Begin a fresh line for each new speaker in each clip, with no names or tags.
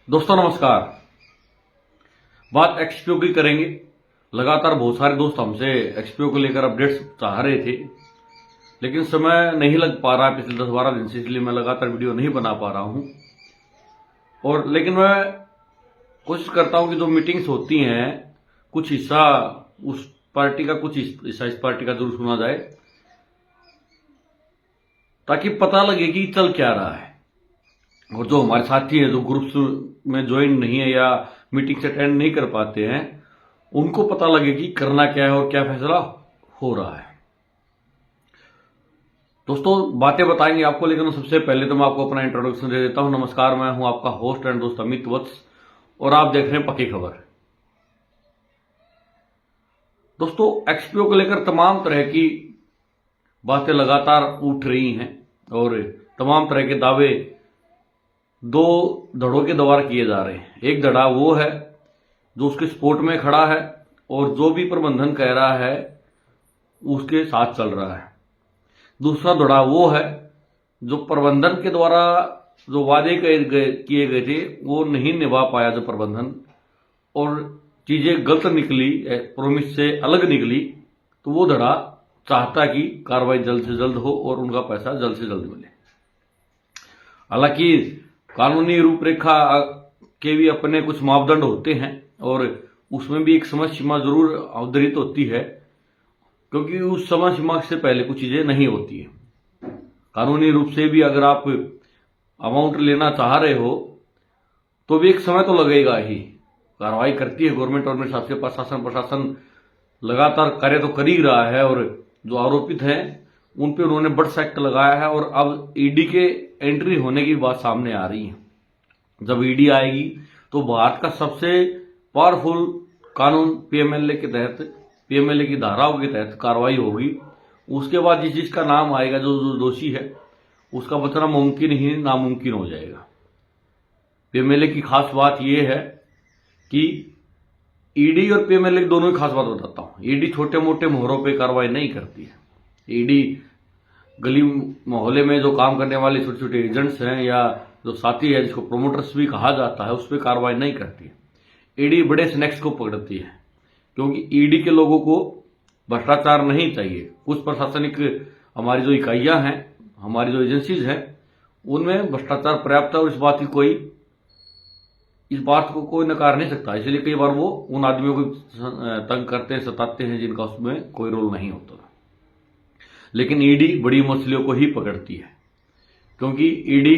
दोस्तों नमस्कार। बात एक्सपीओ की करेंगे। लगातार बहुत सारे दोस्त हमसे एक्सपीओ को लेकर अपडेट्स चाह रहे थे, लेकिन समय नहीं लग पा रहा पिछले 10-12 दिन से, इसलिए मैं लगातार वीडियो नहीं बना पा रहा हूं। और लेकिन मैं कोशिश करता हूं कि जो मीटिंग्स होती हैं, कुछ हिस्सा उस पार्टी का, कुछ हिस्सा इस पार्टी का जरूर सुना जाए, ताकि पता लगे कि चल क्या रहा है। और जो हमारे साथी हैं, जो ग्रुप्स में ज्वाइन नहीं है या मीटिंग से अटेंड नहीं कर पाते हैं, उनको पता लगे कि करना क्या है और क्या फैसला हो रहा है। दोस्तों बातें बताएंगे आपको, लेकिन सबसे पहले तो मैं आपको अपना इंट्रोडक्शन दे देता हूं। नमस्कार, मैं हूं आपका होस्ट एंड दोस्त अमित वत्स, और आप देख रहे हैं पक्की खबर। दोस्तों एक्सपीओ को लेकर तमाम तरह की बातें लगातार उठ रही हैं और तमाम तरह के दावे दो धड़ों के द्वारा किए जा रहे हैं। एक धड़ा वो है जो उसके सपोर्ट में खड़ा है और जो भी प्रबंधन कह रहा है उसके साथ चल रहा है। दूसरा धड़ा वो है जो प्रबंधन के द्वारा जो वादे किए गए थे वो नहीं निभा पाया जो प्रबंधन, और चीजें गलत निकली, प्रोमिस से अलग निकली, तो वो धड़ा चाहता कि कार्रवाई जल्द से जल्द हो और उनका पैसा जल्द से जल्द मिले। हालांकि कानूनी रूपरेखा के भी अपने कुछ मापदंड होते हैं और उसमें भी एक समय सीमा जरूर अवधारित होती है, क्योंकि उस समय सीमा से पहले कुछ चीजें नहीं होती है। कानूनी रूप से भी अगर आप अमाउंट लेना चाह रहे हो तो भी एक समय तो लगेगा ही। कार्रवाई करती है गवर्नमेंट, और मेरे हिसाब से प्रशासन लगातार कार्य तो कर ही रहा है, और जो आरोपित हैं उन पे उन्होंने बर्ड्स एक्ट लगाया है। और अब ईडी के एंट्री होने की बात सामने आ रही है। जब ईडी आएगी तो भारत का सबसे पावरफुल कानून पीएमएलए के तहत, पीएमएलए की धाराओं के तहत कार्रवाई होगी। उसके बाद जिस जिसका नाम आएगा, जो दोषी है, उसका बचना मुमकिन ही नामुमकिन हो जाएगा। पीएमएलए की खास बात यह है कि ईडी और पीएमएलए दोनों की खास बात बताता हूं। ईडी छोटे मोटे मोहरों पर कार्रवाई नहीं करती है। ईडी गली मोहल्ले में जो काम करने वाले छोटे छोटे एजेंट्स हैं या जो साथी है, जिसको प्रोमोटर्स भी कहा जाता है, उस पर कार्रवाई नहीं करती है। ईडी बड़े स्नैक्स को पकड़ती है, क्योंकि ईडी के लोगों को भ्रष्टाचार नहीं चाहिए। कुछ प्रशासनिक हमारी जो इकाइयां हैं, हमारी जो एजेंसीज हैं, उनमें भ्रष्टाचार पर्याप्त है, और इस बात को कोई नकार नहीं सकता। इसलिए कई बार वो उन आदमियों को तंग करते हैं, सताते हैं, जिनका उसमें कोई रोल नहीं होता। लेकिन ईडी बड़ी मछलियों को ही पकड़ती है, क्योंकि ईडी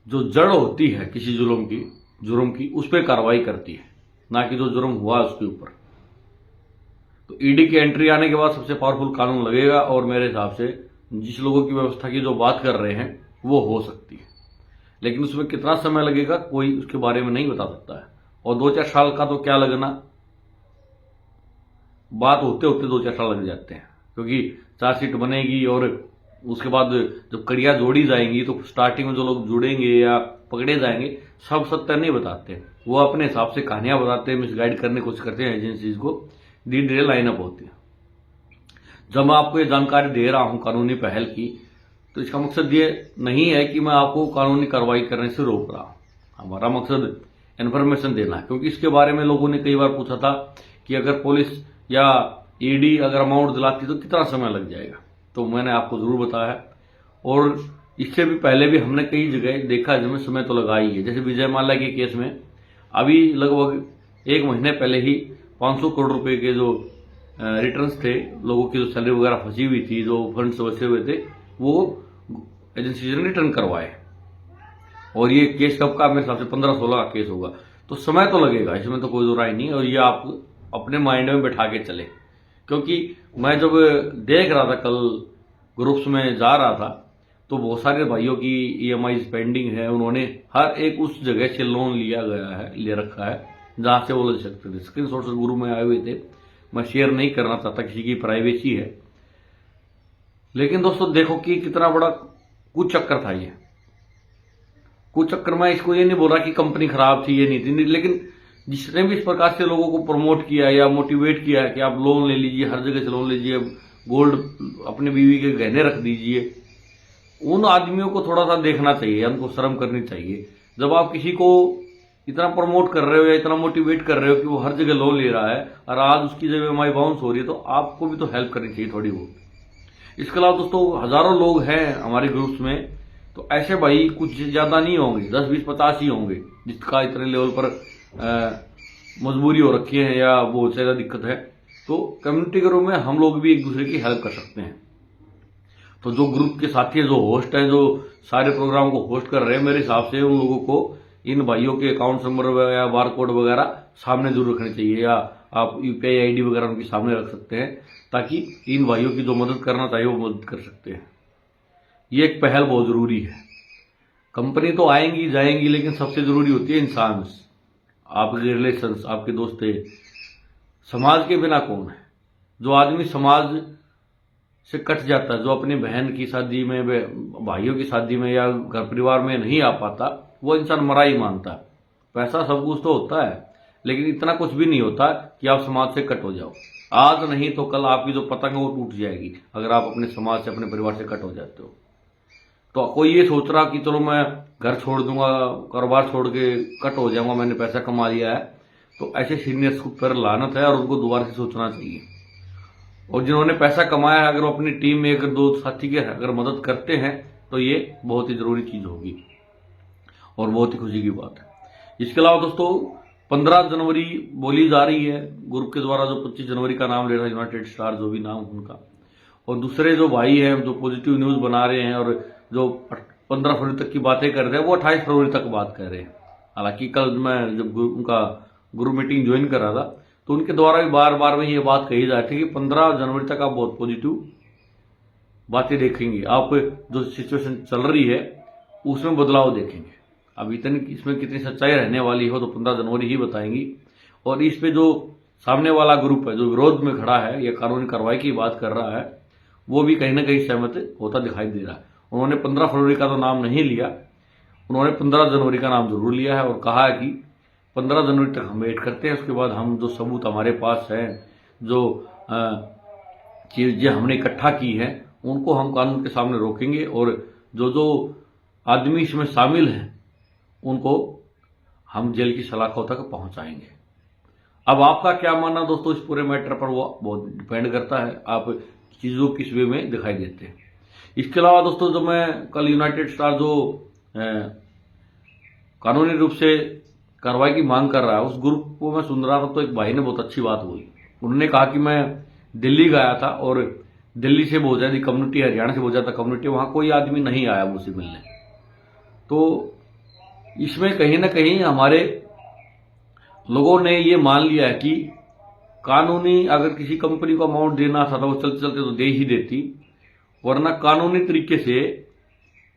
जो जड़ होती है किसी जुर्म की उस पर कार्रवाई करती है, ना कि जो जुर्म हुआ उसके ऊपर। तो ईडी की एंट्री आने के बाद सबसे पावरफुल कानून लगेगा, और मेरे हिसाब से जिस लोगों की व्यवस्था की जो बात कर रहे हैं वो हो सकती है। लेकिन उसमें कितना समय लगेगा कोई उसके बारे में नहीं बता सकता है। और 2-4 साल का तो क्या लगना, बात होते होते 2-4 साल लग जाते हैं, क्योंकि चार्जशीट बनेगी और उसके बाद जब कड़ियां जोड़ी जाएंगी तो स्टार्टिंग में जो लोग जुड़ेंगे या पकड़े जाएंगे, सब सत्य नहीं बताते। वो अपने हिसाब से कहानियां बताते हैं, मिसगाइड करने की कोशिश करते हैं एजेंसीज को। धीरे धीरे लाइनअप होती है। जब मैं आपको ये जानकारी दे रहा हूं कानूनी पहल की, तो इसका मकसद ये नहीं है कि मैं आपको कानूनी कार्रवाई करने से रोक रहा हूं। हमारा मकसद इन्फॉर्मेशन देना है, क्योंकि इसके बारे में लोगों ने कई बार पूछा था कि अगर पुलिस या ईडी अगर अमाउंट दिलाती तो कितना समय लग जाएगा। तो मैंने आपको जरूर बताया, और इससे भी पहले भी हमने कई जगह देखा जिसमें समय तो लगा ही है। जैसे विजय माल्या के केस में अभी लगभग 1 महीने पहले ही 500 करोड़ रुपए के जो रिटर्न्स थे, लोगों की जो सैलरी वगैरह फंसी हुई थी, जो फंड्स बचे हुए थे, वो एजेंसी ने रिटर्न करवाए। और ये केस कब का, मेरे हिसाब से 15-16 का केस होगा। तो समय तो लगेगा, इसमें तो कोई दो राय नहीं है। और ये आप अपने माइंड में बैठा के चले, क्योंकि मैं जब देख रहा था, कल ग्रुप्स में जा रहा था, तो बहुत सारे भाइयों की ईएमआई पेंडिंग है। उन्होंने हर एक उस जगह से लोन ले रखा है जहां से वो ले सकते थे। स्क्रीन शॉट ग्रुप में आए हुए थे, मैं शेयर नहीं करना चाहता, किसी की प्राइवेसी है। लेकिन दोस्तों देखो कि कितना बड़ा कुचक्कर था ये। कुचक्कर, मैं इसको ये नहीं बोल रहा कि कंपनी खराब थी, ये नहीं थी, लेकिन जिसने भी इस प्रकार से लोगों को प्रमोट किया या मोटिवेट किया कि आप लोन ले लीजिए, हर जगह से लोन लीजिए, गोल्ड अपने बीवी के गहने रख दीजिए, उन आदमियों को थोड़ा सा देखना चाहिए, उनको शर्म करनी चाहिए। जब आप किसी को इतना प्रमोट कर रहे हो या इतना मोटिवेट कर रहे हो कि वो हर जगह लोन ले रहा है और आज उसकी जगह EMI बाउंस हो रही है, तो आपको भी तो हेल्प करनी चाहिए थोड़ी बहुत। इसके अलावा दोस्तों हजारों लोग हैं हमारे ग्रुप्स में, तो ऐसे भाई कुछ ज्यादा नहीं होंगे, 10 20 50 ही होंगे जिसका इतने लेवल पर मजबूरी हो रखी है या बहुत ज्यादा दिक्कत है। तो कम्युनिटी ग्रुप में हम लोग भी एक दूसरे की हेल्प कर सकते हैं। तो जो ग्रुप के साथी हैं, जो होस्ट हैं, जो सारे प्रोग्राम को होस्ट कर रहे हैं, मेरे हिसाब से उन लोगों को इन भाइयों के अकाउंट नंबर या बार कोड वगैरह सामने जरूर रखने चाहिए, या आप UPI ID वगैरह उनके सामने रख सकते हैं, ताकि इन भाइयों की जो मदद करना चाहिए वो मदद कर सकते हैं। ये एक पहल बहुत जरूरी है। कंपनी तो आएंगी जाएंगी, लेकिन सबसे जरूरी होती है इंसान, आपके रिलेशंस, आपके दोस्त। समाज के बिना कौन है? जो आदमी समाज से कट जाता है, जो अपनी बहन की शादी में, भाइयों की शादी में या घर परिवार में नहीं आ पाता, वो इंसान मरा ही मानता है। पैसा सब कुछ तो होता है, लेकिन इतना कुछ भी नहीं होता कि आप समाज से कट हो जाओ। आज नहीं तो कल आपकी जो पतंग है वो टूट जाएगी, अगर आप अपने समाज से, अपने परिवार से कट हो जाते हो। तो कोई ये सोच रहा कि चलो मैं घर छोड़ दूंगा, कारोबार छोड़ के कट हो जाऊंगा, मैंने पैसा कमा लिया है, तो ऐसे सीनियर्स को पर लानत है और उनको दोबारा से सोचना चाहिए। और जिन्होंने पैसा कमाया है, अगर वो अपनी टीम में अगर दो साथी के अगर मदद करते हैं, तो ये बहुत ही जरूरी चीज होगी और बहुत ही खुशी की बात है। इसके अलावा दोस्तों 15 जनवरी बोली जा रही है ग्रुप के द्वारा, जो 25 जनवरी का नाम ले रहा है यूनाइटेड स्टार, जो भी नाम उनका। और दूसरे जो भाई हैं जो पॉजिटिव न्यूज बना रहे हैं और जो 15 फरवरी तक की बातें कर रहे हैं, वो 28 फरवरी तक बात कर रहे हैं। हालांकि कल मैं जब उनका ग्रुप मीटिंग ज्वाइन कर रहा था, तो उनके द्वारा भी बार बार में ये बात कही जा रही थी कि 15 जनवरी तक आप बहुत पॉजिटिव बातें देखेंगे, आप जो सिचुएशन चल रही है उसमें बदलाव देखेंगे। अब इतनी इसमें कितनी सच्चाई रहने वाली हो तो 15 जनवरी ही बताएंगी। और इस पे जो सामने वाला ग्रुप है जो विरोध में खड़ा है या कानूनी कार्रवाई की बात कर रहा है, वो भी कहीं ना कहीं सहमत होता दिखाई दे रहा है। उन्होंने 15 फरवरी का तो नाम नहीं लिया, उन्होंने 15 जनवरी का नाम जरूर लिया है और कहा है कि 15 जनवरी तक हम वेट करते हैं, उसके बाद हम जो सबूत हमारे पास है, जो चीजें हमने इकट्ठा की हैं, उनको हम कानून के सामने रोकेंगे और जो जो आदमी इसमें शामिल हैं उनको हम जेल की सलाखों तक पहुंचाएंगे। अब आपका क्या मानना दोस्तों इस पूरे मैटर पर, वो बहुत डिपेंड करता है आप चीजों किस वे में दिखाई देते हैं। इसके अलावा दोस्तों जो मैं कल यूनाइटेड स्टार जो कानूनी रूप से कार्रवाई की मांग कर रहा है, उस ग्रुप को मैं सुन रहा था, तो एक भाई ने बहुत अच्छी बात बोली। उन्होंने कहा कि मैं दिल्ली गया था और दिल्ली से बहुत ज्यादा कम्युनिटी, हरियाणा से बहुत ज्यादा कम्युनिटी, वहां कोई आदमी नहीं आया मुझसे मिलने। तो इसमें कहीं ना कहीं हमारे लोगों ने ये मान लिया है कि कानूनी अगर किसी कंपनी को अमाउंट देना था तो वो चलते चलते तो दे ही देती, वरना कानूनी तरीके से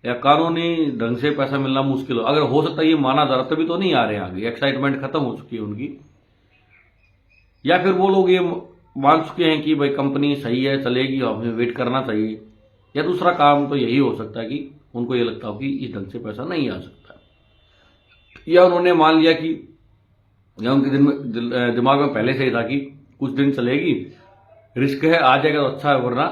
या कानूनी ढंग से पैसा मिलना मुश्किल हो। अगर हो सकता है ये माना जा रहा, तभी तो नहीं आ रहे हैं आगे, एक्साइटमेंट खत्म हो चुकी है उनकी, या फिर वो लोग ये मान चुके हैं कि भाई कंपनी सही है, चलेगी, हमें वेट करना चाहिए। या दूसरा काम तो यही हो सकता है कि उनको ये लगता हो कि इस ढंग से पैसा नहीं आ सकता, या उन्होंने मान लिया कि या उनके दिमाग में पहले से ही था कि कुछ दिन चलेगी, रिस्क है, आ जाएगा तो अच्छा है, वरना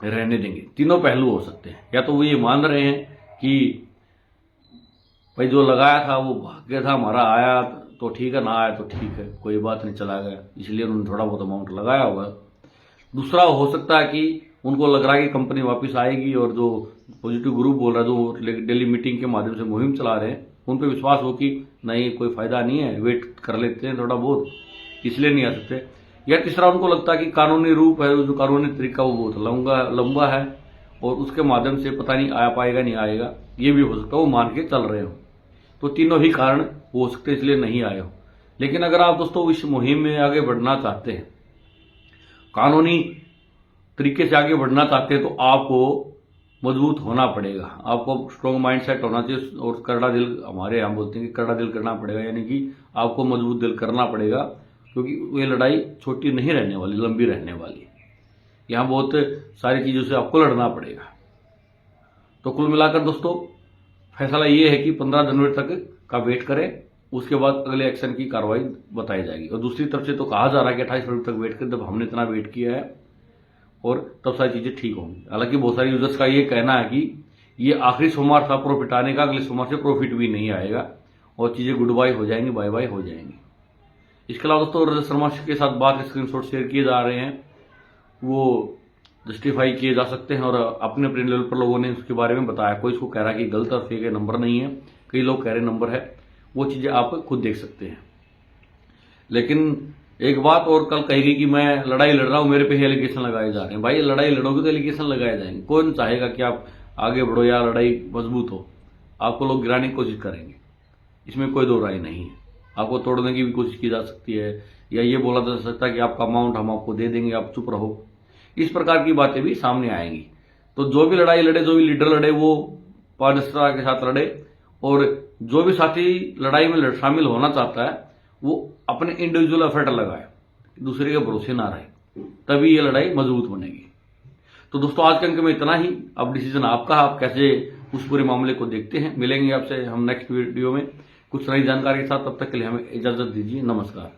रहने देंगे। तीनों पहलू हो सकते हैं। या तो वो ये मान रहे हैं कि भाई जो लगाया था वो भाग्य था हमारा, आया तो ठीक है, ना आया तो ठीक है, कोई बात नहीं, चला गया, इसलिए उन्होंने थोड़ा बहुत अमाउंट लगाया होगा। दूसरा हो सकता है कि उनको लग रहा है कि कंपनी वापस आएगी और जो पॉजिटिव ग्रुप बोल रहा है, जो डेली मीटिंग के माध्यम से मुहिम चला रहे हैं, उन पर विश्वास हो कि नहीं कोई फायदा नहीं है, वेट कर लेते हैं थोड़ा बहुत, इसलिए नहीं आ सकते। या तीसरा उनको लगता है कि कानूनी रूप है, जो कानूनी तरीका वो बहुत लंबा है और उसके माध्यम से पता नहीं आ पाएगा नहीं आएगा, ये भी हो सकता है, वो मान के चल रहे हो। तो तीनों ही कारण हो सकते, इसलिए नहीं आए हो। लेकिन अगर आप दोस्तों इस मुहिम में आगे बढ़ना चाहते हैं, कानूनी तरीके से आगे बढ़ना चाहते हैं, तो आपको मजबूत होना पड़ेगा, आपको स्ट्रॉन्ग माइंडसेट होना चाहिए और करड़ा दिल, हमारे यहाँ बोलते हैं कि करड़ा दिल करना पड़ेगा, यानी कि आपको मजबूत दिल करना पड़ेगा, क्योंकि ये लड़ाई छोटी नहीं रहने वाली, लंबी रहने वाली। यहाँ बहुत सारी चीजों से आपको लड़ना पड़ेगा। तो कुल मिलाकर दोस्तों फैसला ये है कि 15 जनवरी तक का वेट करें, उसके बाद अगले एक्शन की कार्रवाई बताई जाएगी। और दूसरी तरफ से तो कहा जा रहा है कि 28 फरवरी तक वेट करें, जब हमने इतना वेट किया है और तब सारी चीजें ठीक होंगी। हालांकि बहुत सारे यूजर्स का ये कहना है कि ये आखिरी सोमवार था प्रॉफिट आने का, अगले सोमवार से प्रॉफिट भी नहीं आएगा और चीज़ें गुड बाय हो जाएंगी, बाय बाय हो जाएंगी। इसके अलावा दोस्तों रजत शर्मा के साथ बात स्क्रीनशॉट शेयर किए जा रहे हैं, वो जस्टिफाई किए जा सकते हैं और अपने अपने लेवल पर लोगों ने उसके बारे में बताया। कोई इसको कह रहा है कि गलत और फेक है, नंबर नहीं है, कई लोग कह रहे नंबर है, वो चीज़ें आप खुद देख सकते हैं। लेकिन एक बात और कल कहेगी कि मैं लड़ाई लड़ रहा हूं, मेरे पे ही एलिगेशन लगाए जा रहे हैं। भाई लड़ाई लड़ोगे तो एलिगेशन लगाए जाएंगे। कौन चाहेगा कि आप आगे बढ़ो या लड़ाई मजबूत हो? आपको लोग गिराने की कोशिश करेंगे, इसमें कोई दो राय नहीं है। आपको तोड़ने की भी कोशिश की जा सकती है, या ये बोला जा सकता है कि आपका अमाउंट हम आपको दे देंगे, आप चुप रहो। इस प्रकार की बातें भी सामने आएंगी। तो जो भी लड़ाई लड़े, जो भी लीडर लड़े, वो पारदर्शिता के साथ लड़े, और जो भी साथी लड़ाई में शामिल होना चाहता है वो अपने इंडिविजुअल एफर्ट लगाए, दूसरे के भरोसे ना रहे, तभी ये लड़ाई मजबूत बनेगी। तो दोस्तों आज के अंक में इतना ही। अब डिसीजन आपका, आप कैसे उस पूरे मामले को देखते हैं। मिलेंगे आपसे हम नेक्स्ट वीडियो में कुछ नई जानकारी के साथ। तब तक के लिए हमें इजाजत दीजिए। नमस्कार।